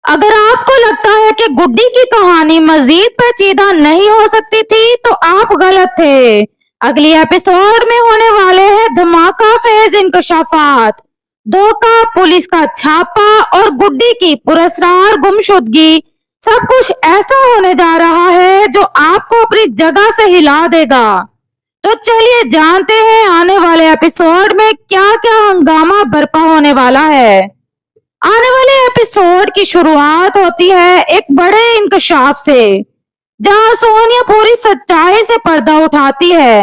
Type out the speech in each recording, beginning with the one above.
اگر آپ کو لگتا ہے کہ گڈی کی کہانی مزید پیچیدہ نہیں ہو سکتی تھی تو آپ غلط تھے۔ اگلی ایپیسوڈ میں ہونے والے ہیں دھماکہ خیز انکشافات، دھوکہ، پولیس کا چھاپا اور گڈی کی پراسرار گمشدگی۔ سب کچھ ایسا ہونے جا رہا ہے جو آپ کو اپنی جگہ سے ہلا دے گا۔ تو چلیے جانتے ہیں آنے والے ایپیسوڈ میں کیا کیا ہنگامہ برپا ہونے والا ہے۔ آنے والے ایپیسوڈ کی شروعات ہوتی ہے ایک بڑے انکشاف سے، جہاں سونیا پوری سچائی سے پردہ اٹھاتی ہے۔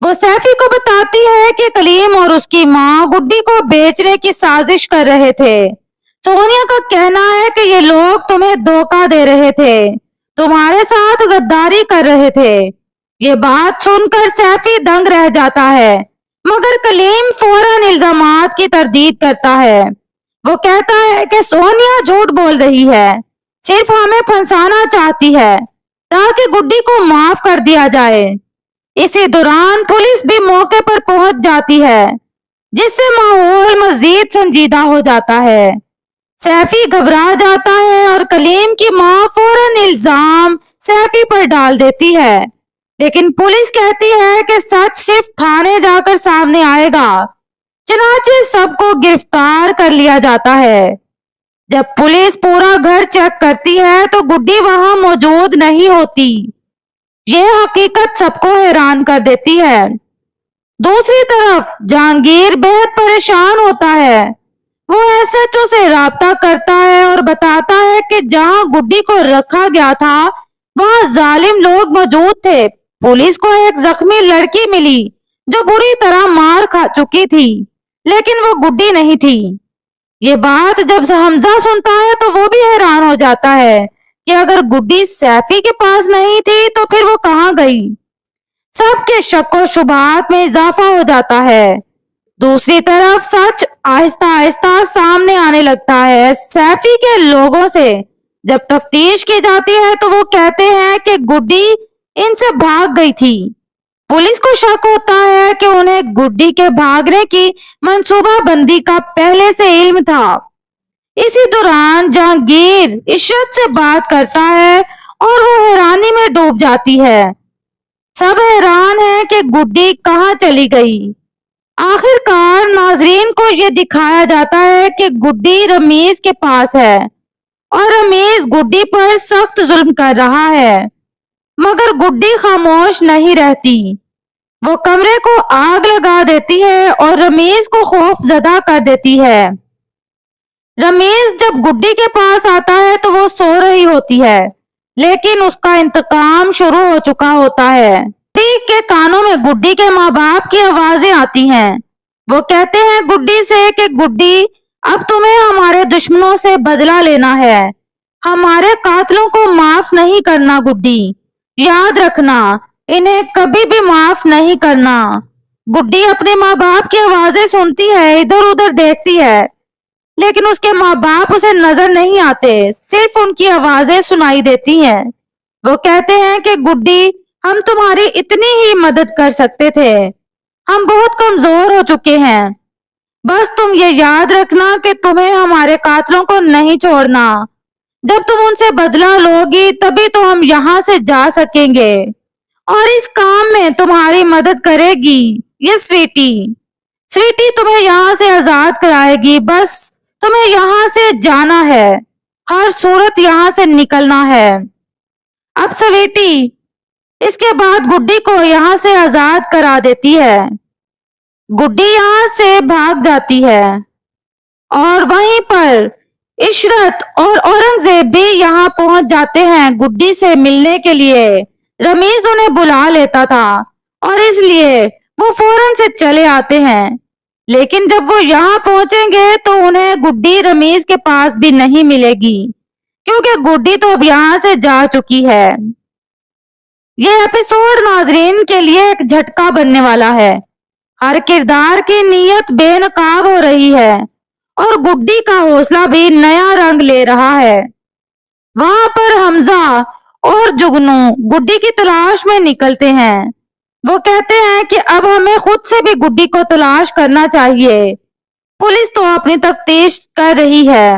وہ سیفی کو بتاتی ہے کہ کلیم اور اس کی ماں گڈی کو بیچنے کی سازش کر رہے تھے۔ سونیا کا کہنا ہے کہ یہ لوگ تمہیں دھوکہ دے رہے تھے، تمہارے ساتھ غداری کر رہے تھے۔ یہ بات سن کر سیفی دنگ رہ جاتا ہے، مگر کلیم فوراً الزامات کی تردید کرتا ہے۔ وہ کہتا ہے کہ سونیا جھوٹ بول رہی ہے، صرف ہمیں پھنسانا چاہتی ہے تاکہ گڈی کو معاف کر دیا جائے۔ اسی دوران پولیس بھی موقع پر پہنچ جاتی ہے، جس سے ماحول مزید سنجیدہ ہو جاتا ہے۔ سیفی گھبرا جاتا ہے اور کلیم کی ماں فوراً الزام سیفی پر ڈال دیتی ہے، لیکن پولیس کہتی ہے کہ سچ صرف تھانے جا کر سامنے آئے گا۔ چنانچہ سب کو گرفتار کر لیا جاتا ہے۔ جب پولیس پورا گھر چیک کرتی ہے تو گڈی وہاں موجود نہیں ہوتی۔ یہ حقیقت سب کو حیران کر دیتی ہے۔ دوسری طرف جہانگیر بہت پریشان ہوتا ہے۔ وہ ایس ایچ او سے رابطہ کرتا ہے اور بتاتا ہے کہ جہاں گڈی کو رکھا گیا تھا وہاں ظالم لوگ موجود تھے۔ پولیس کو ایک زخمی لڑکی ملی جو بری طرح مار کھا چکی تھی، لیکن وہ گڈی نہیں تھی۔ یہ بات جب حمزہ سنتا ہے تو وہ بھی حیران ہو جاتا ہے کہ اگر گڈی سیفی کے پاس نہیں تھی تو پھر وہ کہاں گئی۔ سب کے شک و شبہات میں اضافہ ہو جاتا ہے۔ دوسری طرف سچ آہستہ آہستہ سامنے آنے لگتا ہے۔ سیفی کے لوگوں سے جب تفتیش کی جاتی ہے تو وہ کہتے ہیں کہ گڈی ان سے بھاگ گئی تھی۔ پولیس کو شک ہوتا ہے کہ انہیں گڈی کے بھاگنے کی منصوبہ بندی کا پہلے سے علم تھا۔ اسی دوران جہانگیر عشرت سے بات کرتا ہے اور وہ حیرانی میں ڈوب جاتی ہے۔ سب حیران ہیں کہ گڈی کہاں چلی گئی۔ آخر کار ناظرین کو یہ دکھایا جاتا ہے کہ گڈی رمیز کے پاس ہے اور رمیز گڈی پر سخت ظلم کر رہا ہے، مگر گڈی خاموش نہیں رہتی۔ وہ کمرے کو آگ لگا دیتی ہے اور رمیز کو خوف زدہ کر دیتی ہے۔ رمیز جب گڈی کے پاس آتا ہے تو وہ سو رہی ہوتی ہے، لیکن اس کا انتقام شروع ہو چکا ہوتا ہے۔ گڈی کے کانوں میں گڈی کے ماں باپ کی آوازیں آتی ہیں۔ وہ کہتے ہیں گڈی سے کہ گڈی اب تمہیں ہمارے دشمنوں سے بدلہ لینا ہے، ہمارے قاتلوں کو معاف نہیں کرنا۔ گڈی یاد رکھنا، انہیں کبھی بھی معاف نہیں کرنا۔ گڈی اپنے ماں باپ کی آوازیں سنتی ہے، ادھر ادھر دیکھتی ہے، لیکن اس کے ماں باپ اسے نظر نہیں آتے، صرف ان کی آوازیں سنائی دیتی ہیں۔ وہ کہتے ہیں کہ گڈی ہم تمہاری اتنی ہی مدد کر سکتے تھے، ہم بہت کمزور ہو چکے ہیں، بس تم یہ یاد رکھنا کہ تمہیں ہمارے قاتلوں کو نہیں چھوڑنا، جب تم ان سے بدلہ لوگی تبھی تو ہم یہاں سے جا سکیں گے، اور اس کام میں تمہاری مدد کرے گی یہ سویٹی۔ سویٹی تمہیں یہاں سے آزاد کرائے گی، بس تمہیں یہاں سے جانا ہے، ہر صورت یہاں سے نکلنا ہے۔ اب سویٹی اس کے بعد گڈی کو یہاں سے آزاد کرا دیتی ہے۔ گڈی یہاں سے بھاگ جاتی ہے اور وہیں پر عشرت اور اورنگزیب بھی یہاں پہنچ جاتے ہیں گڈی سے ملنے کے لیے۔ رمیز انہیں بلا لیتا تھا اور اس لیے وہ فوراً سے چلے آتے ہیں، لیکن جب وہ یہاں پہنچیں گے تو انہیں گڈی رمیز کے پاس بھی نہیں ملے گی، کیونکہ گڈی تو اب یہاں سے جا چکی ہے۔ یہ ایپیسوڈ ناظرین کے لیے ایک جھٹکا بننے والا ہے۔ ہر کردار کی نیت بے نقاب ہو رہی ہے اور گڈی کا حوصلہ بھی نیا رنگ لے رہا ہے۔ وہاں پر حمزہ اور جگنو گڈی کی تلاش میں نکلتے ہیں۔ وہ کہتے ہیں کہ اب ہمیں خود سے بھی گڈی کو تلاش کرنا چاہیے۔ پولیس تو اپنی تفتیش کر رہی ہے،